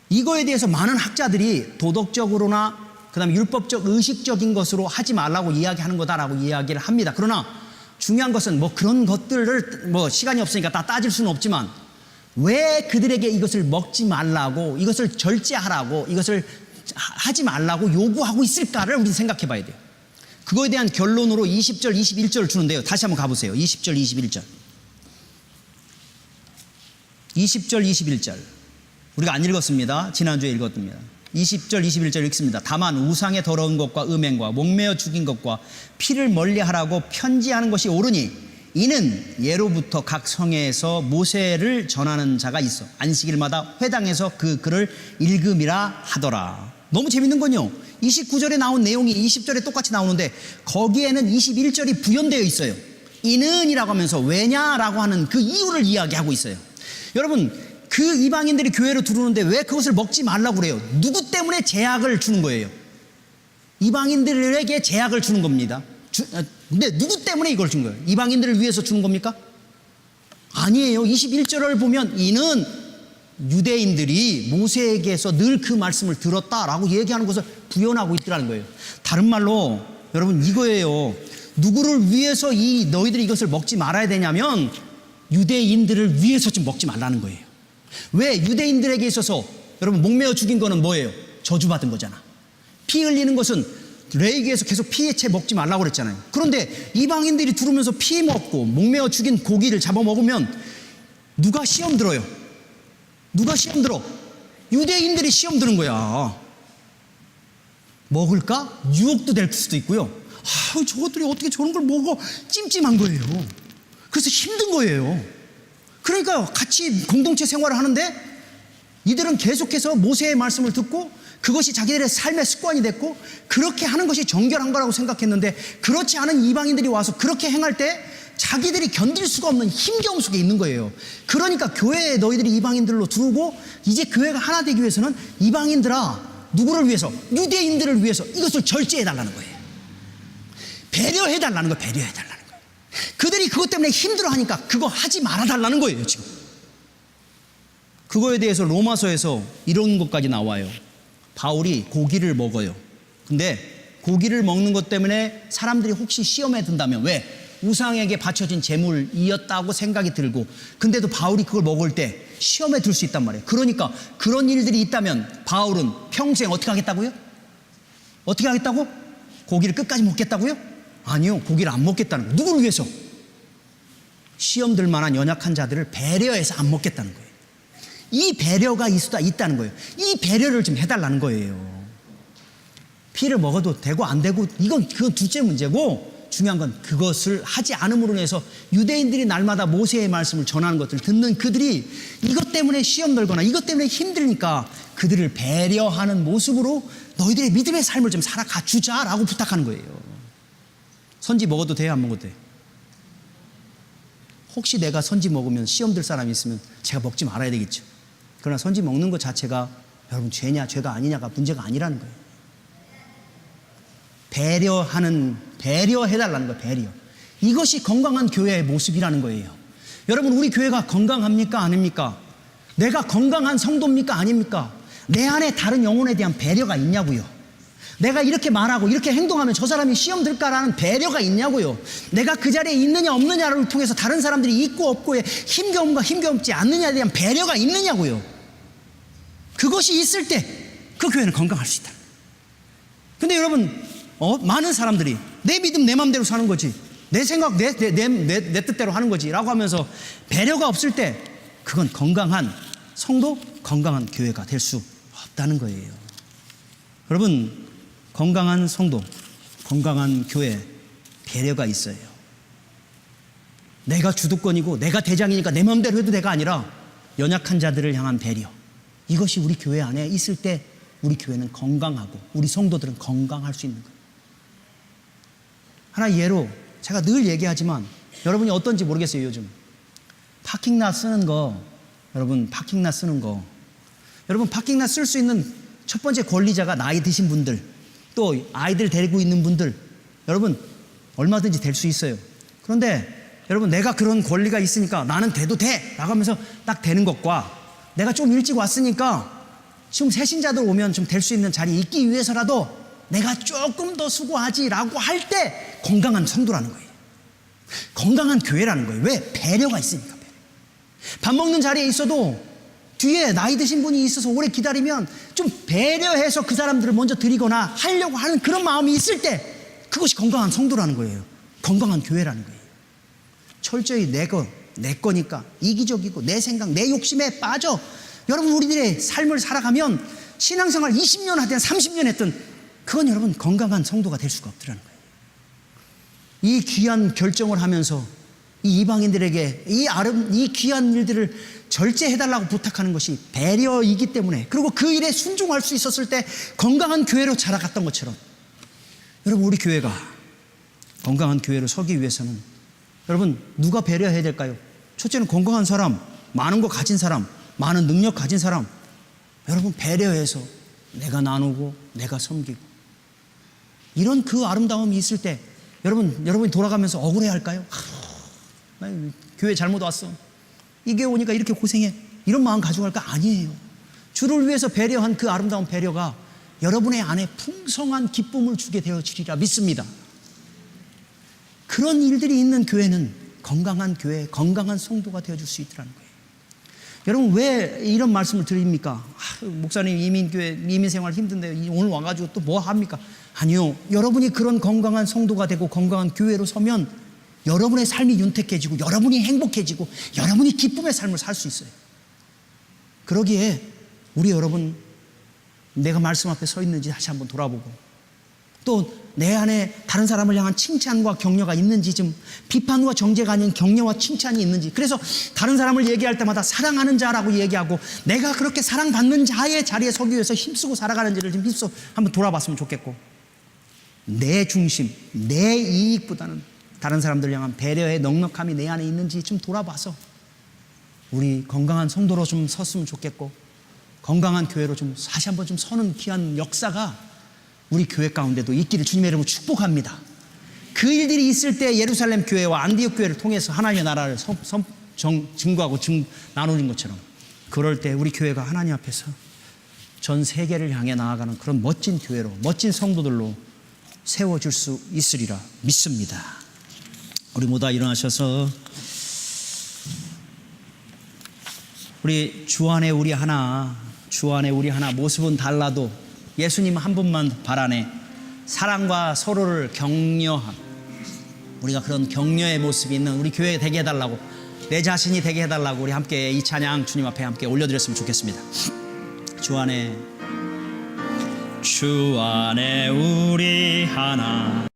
[SPEAKER 1] 이거에 대해서 많은 학자들이 도덕적으로나 그다음에 율법적 의식적인 것으로 하지 말라고 이야기하는 거다라고 이야기를 합니다. 그러나 중요한 것은 그런 것들을 시간이 없으니까 다 따질 수는 없지만 왜 그들에게 이것을 먹지 말라고, 이것을 절제하라고, 이것을 하지 말라고 요구하고 있을까를 우리 생각해 봐야 돼요. 그거에 대한 결론으로 20절, 21절을 주는데요. 다시 한번 가보세요. 20절, 21절. 20절, 21절. 우리가 안 읽었습니다. 지난주에 읽었습니다. 20절, 21절 읽습니다. 다만 우상의 더러운 것과 음행과 목매어 죽인 것과 피를 멀리하라고 편지하는 것이 옳으니 이는 예로부터 각 성에서 모세를 전하는 자가 있어 안식일마다 회당에서 그 글을 읽음이라 하더라. 너무 재밌는 건요, 29절에 나온 내용이 20절에 똑같이 나오는데 거기에는 21절이 부연되어 있어요. 이는이라고 하면서 왜냐라고 하는 그 이유를 이야기하고 있어요. 여러분, 그 이방인들이 교회로 들어오는데 왜 그것을 먹지 말라고 그래요? 누구 때문에 제약을 주는 거예요? 이방인들에게 제약을 주는 겁니다. 근데 누구 때문에 이걸 준 거예요? 이방인들을 위해서 주는 겁니까? 아니에요. 21절을 보면 이는 유대인들이 모세에게서 늘 그 말씀을 들었다라고 얘기하는 것을 부연하고 있더라는 거예요. 다른 말로 여러분 이거예요. 누구를 위해서 너희들이 이것을 먹지 말아야 되냐면 유대인들을 위해서 좀 먹지 말라는 거예요. 왜? 유대인들에게 있어서 여러분 목매어 죽인 거는 뭐예요? 저주받은 거잖아. 피 흘리는 것은 레위기에서 계속 피의 채 먹지 말라고 그랬잖아요. 그런데 이방인들이 들어오면서 피 먹고 목매어 죽인 고기를 잡아먹으면 누가 시험 들어요? 누가 시험 들어? 유대인들이 시험 드는 거야. 먹을까? 유혹도 될 수도 있고요. 저것들이 어떻게 저런 걸 먹어? 찜찜한 거예요. 그래서 힘든 거예요. 그러니까 같이 공동체 생활을 하는데 이들은 계속해서 모세의 말씀을 듣고 그것이 자기들의 삶의 습관이 됐고 그렇게 하는 것이 정결한 거라고 생각했는데 그렇지 않은 이방인들이 와서 그렇게 행할 때 자기들이 견딜 수가 없는 힘겨움 속에 있는 거예요. 그러니까 교회에 너희들이 이방인들로 들어오고 이제 교회가 하나 되기 위해서는 이방인들아, 누구를 위해서? 유대인들을 위해서 이것을 절제해달라는 거예요. 배려해달라는 거예요. 배려해달라는 거예요. 그들이 그것 때문에 힘들어하니까 그거 하지 말아달라는 거예요. 지금 그거에 대해서 로마서에서 이런 것까지 나와요. 바울이 고기를 먹어요. 근데 고기를 먹는 것 때문에 사람들이 혹시 시험에 든다면 왜? 우상에게 바쳐진 제물이었다고 생각이 들고 근데도 바울이 그걸 먹을 때 시험에 들 수 있단 말이에요. 그러니까 그런 일들이 있다면 바울은 평생 어떻게 하겠다고요? 어떻게 하겠다고? 고기를 끝까지 먹겠다고요? 아니요. 고기를 안 먹겠다는 거예요. 누구를 위해서? 시험 들 만한 연약한 자들을 배려해서 안 먹겠다는 거예요. 이 배려가 있다는 거예요. 이 배려를 좀 해달라는 거예요. 피를 먹어도 되고 안 되고 그건 둘째 문제고, 중요한 건 그것을 하지 않음으로 인해서 유대인들이 날마다 모세의 말씀을 전하는 것들을 듣는 그들이 이것 때문에 시험 들거나 이것 때문에 힘들으니까 그들을 배려하는 모습으로 너희들의 믿음의 삶을 좀 살아가 주자라고 부탁하는 거예요. 선지 먹어도 돼요, 안 먹어도 돼요? 혹시 내가 선지 먹으면 시험 들 사람이 있으면 제가 먹지 말아야 되겠죠. 그러나 선지 먹는 것 자체가 여러분 죄냐 죄가 아니냐가 문제가 아니라는 거예요. 배려해달라는 거예요. 배려. 이것이 건강한 교회의 모습이라는 거예요. 여러분, 우리 교회가 건강합니까 아닙니까? 내가 건강한 성도입니까 아닙니까? 내 안에 다른 영혼에 대한 배려가 있냐고요. 내가 이렇게 말하고 이렇게 행동하면 저 사람이 시험 들까라는 배려가 있냐고요. 내가 그 자리에 있느냐 없느냐를 통해서 다른 사람들이 있고 없고에 힘겨움과 힘겨움지 않느냐에 대한 배려가 있느냐고요. 그것이 있을 때 그 교회는 건강할 수 있다. 근데 여러분, 많은 사람들이 내 믿음 내 맘대로 사는 거지, 내 생각 내 뜻대로 하는 거지 라고 하면서 배려가 없을 때 그건 건강한 성도, 건강한 교회가 될 수 없다는 거예요. 여러분, 건강한 성도, 건강한 교회, 배려가 있어요. 내가 주도권이고 내가 대장이니까 내 마음대로 해도 돼가 아니라 연약한 자들을 향한 배려, 이것이 우리 교회 안에 있을 때 우리 교회는 건강하고 우리 성도들은 건강할 수 있는 거예요. 하나 예로 제가 늘 얘기하지만 여러분이 어떤지 모르겠어요. 요즘 파킹lot 쓰는 거, 여러분 파킹lot 쓰는 거, 여러분 파킹lot 쓸 수 있는 첫 번째 권리자가 나이 드신 분들, 또 아이들 데리고 있는 분들, 여러분 얼마든지 될 수 있어요. 그런데 여러분, 내가 그런 권리가 있으니까 나는 돼도 돼 라고 하면서 딱 되는 것과, 내가 좀 일찍 왔으니까 지금 새신자들 오면 좀 될 수 있는 자리에 있기 위해서라도 내가 조금 더 수고하지라고 할 때 건강한 성도라는 거예요. 건강한 교회라는 거예요. 왜? 배려가 있으니까. 밥 먹는 자리에 있어도 뒤에 나이 드신 분이 있어서 오래 기다리면 좀 배려해서 그 사람들을 먼저 드리거나 하려고 하는 그런 마음이 있을 때 그것이 건강한 성도라는 거예요. 건강한 교회라는 거예요. 철저히 내 거니까 이기적이고 내 생각, 내 욕심에 빠져 여러분 우리들의 삶을 살아가면 신앙생활 20년 하든 30년 했든 그건 여러분 건강한 성도가 될 수가 없더라는 거예요. 이 귀한 결정을 하면서 이 이방인들에게 이 귀한 일들을 절제해달라고 부탁하는 것이 배려이기 때문에, 그리고 그 일에 순종할 수 있었을 때 건강한 교회로 자라갔던 것처럼, 여러분 우리 교회가 건강한 교회로 서기 위해서는 여러분 누가 배려해야 될까요? 첫째는 건강한 사람, 많은 거 가진 사람, 많은 능력 가진 사람, 여러분 배려해서 내가 나누고 내가 섬기고, 이런 그 아름다움이 있을 때 여러분이 돌아가면서 억울해 할까요? 교회 잘못 왔어, 이 교회 오니까 이렇게 고생해, 이런 마음 가져갈까? 아니에요. 주를 위해서 배려한 그 아름다운 배려가 여러분의 안에 풍성한 기쁨을 주게 되어지리라 믿습니다. 그런 일들이 있는 교회는 건강한 교회, 건강한 성도가 되어줄 수 있더라는 거예요. 여러분 왜 이런 말씀을 드립니까? 목사님 이민생활 힘든데 오늘 와가지고 또 뭐 합니까? 아니요, 여러분이 그런 건강한 성도가 되고 건강한 교회로 서면 여러분의 삶이 윤택해지고 여러분이 행복해지고 여러분이 기쁨의 삶을 살 수 있어요. 그러기에 우리 여러분, 내가 말씀 앞에 서 있는지 다시 한번 돌아보고, 또 내 안에 다른 사람을 향한 칭찬과 격려가 있는지, 좀 비판과 정죄가 아닌 격려와 칭찬이 있는지, 그래서 다른 사람을 얘기할 때마다 사랑하는 자라고 얘기하고 내가 그렇게 사랑받는 자의 자리에 서기 위해서 힘쓰고 살아가는지를 좀 한번 돌아봤으면 좋겠고, 내 중심, 내 이익보다는 다른 사람들 향한 배려의 넉넉함이 내 안에 있는지 좀 돌아봐서 우리 건강한 성도로 좀 섰으면 좋겠고, 건강한 교회로 좀 다시 한번 좀 서는 귀한 역사가 우리 교회 가운데도 있기를 주님의 이름으로 축복합니다. 그 일들이 있을 때 예루살렘 교회와 안디옥 교회를 통해서 하나님의 나라를 증거하고 나누는 것처럼, 그럴 때 우리 교회가 하나님 앞에서 전 세계를 향해 나아가는 그런 멋진 교회로, 멋진 성도들로 세워줄 수 있으리라 믿습니다. 우리 모두 일어나셔서 우리 주 안에 우리 하나 모습은 달라도 예수님 한 분만 바라네 사랑과 서로를 격려한, 우리가 그런 격려의 모습이 있는 우리 교회 되게 해달라고, 내 자신이 되게 해달라고 우리 함께 이 찬양 주님 앞에 함께 올려드렸으면 좋겠습니다. 주 안에 주 안에 우리 하나